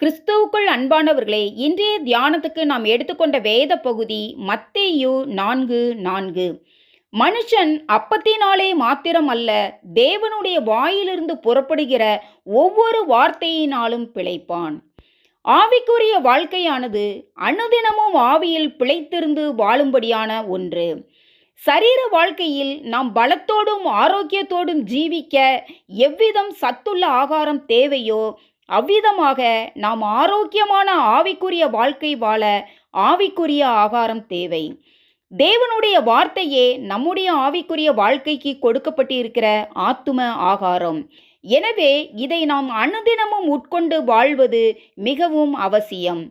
கிறிஸ்துவுக்குள் அன்பானவர்களே, இன்றைய தியானத்துக்கு நாம் எடுத்துக்கொண்ட வேத பகுதி மத்தேயு 4:4. மனுஷன் அப்பத்தினாலே மாத்திரம் அல்ல, தேவனுடைய வாயிலிருந்து புறப்படுகிற ஒவ்வொரு வார்த்தையினாலும் பிழைப்பான். ஆவிக்குரிய வாழ்க்கையானது அனுதினமும் ஆவியில் பிழைத்திருந்து வாழும்படியான ஒன்று. சரீர வாழ்க்கையில் நாம் பலத்தோடும் ஆரோக்கியத்தோடும் ஜீவிக்க எவ்விதம் சத்துள்ள ஆகாரம் தேவையோ அவ்விதமாக நாம் ஆரோக்கியமான ஆவிக்குரிய வாழ்க்கை வாழ ஆவிக்குரிய ஆகாரம் தேவை. தேவனுடைய வார்த்தையே நம்முடைய ஆவிக்குரிய வாழ்க்கைக்கு கொடுக்கப்பட்டிருக்கிற ஆத்தும ஆகாரம். எனவே இதை நாம் அனுதினமும் உட்கொண்டு வாழ்வது மிகவும் அவசியம்.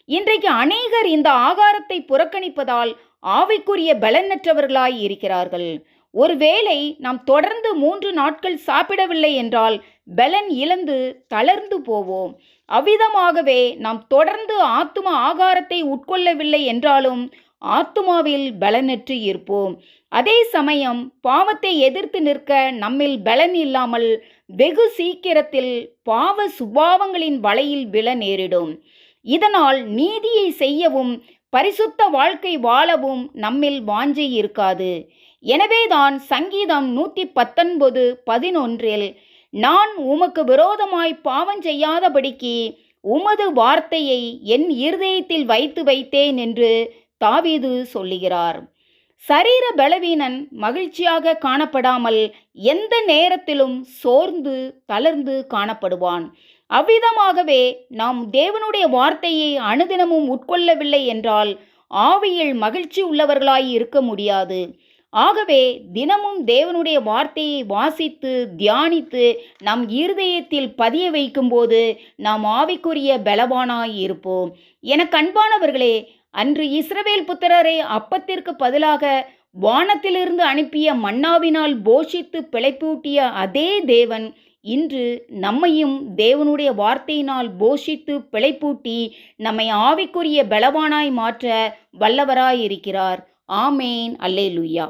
இன்றைக்கு அநேகர் இந்த ஆகாரத்தை புறக்கணிப்பதால் ஆவிக்குரிய பலனற்றவர்களாய் இருக்கிறார்கள். ஒருவேளை நாம் தொடர்ந்து 3 நாட்கள் சாப்பிடவில்லை என்றால் பலன் இழந்து தளர்ந்து போவோம். அவ்விதமாகவே நாம் தொடர்ந்து ஆத்தும ஆகாரத்தை உட்கொள்ளவில்லை என்றாலும் ஆத்துமாவில் பலனற்று இருப்போம். அதே சமயம் பாவத்தை எதிர்த்து நிற்க நம்மில் பலன் இல்லாமல் வெகு சீக்கிரத்தில் பாவ சுபாவங்களின் வலையில் விழ நேரிடும். இதனால் நீதியை செய்யவும் பரிசுத்த வாழ்க்கை வாழவும் நம்மில் வாஞ்சை இருக்காது. எனவேதான் சங்கீதம் 119:11 நான் உமக்கு விரோதமாய் பாவம் செய்யாதபடிக்கு உமது வார்த்தையை என் இருதயத்தில் வைத்து வைத்தேன் என்று தாவீது சொல்லுகிறார். சரீர பலவீனன் மகிழ்ச்சியாக காணப்படாமல் எந்த நேரத்திலும் சோர்ந்து தளர்ந்து காணப்படுவான். அவ்விதமாகவே நாம் தேவனுடைய வார்த்தையை அனுதினமும் உட்கொள்ளவில்லை என்றால் ஆவியில் மகிழ்ச்சி உள்ளவர்களாய் இருக்க முடியாது. ஆகவே தினமும் தேவனுடைய வார்த்தையை வாசித்து தியானித்து நம் இருதயத்தில் பதிய வைக்கும்போது நாம் ஆவிக்குரிய பலவானாய் இருப்போம். எனக்கு அன்பானவர்களே, அன்று இஸ்ரவேல் புத்திரரை அப்பத்திற்கு பதிலாக வானத்திலிருந்து அனுப்பிய மன்னாவினால் போஷித்து பிழைப்பூட்டிய அதே தேவன் இன்று நம்மையும் தேவனுடைய வார்த்தையினால் போஷித்து பிழைப்பூட்டி நம்மை ஆவிக்குரிய பலவானாய் மாற்ற வல்லவராய் இருக்கிறார். ஆமேன். அல்லேலூயா.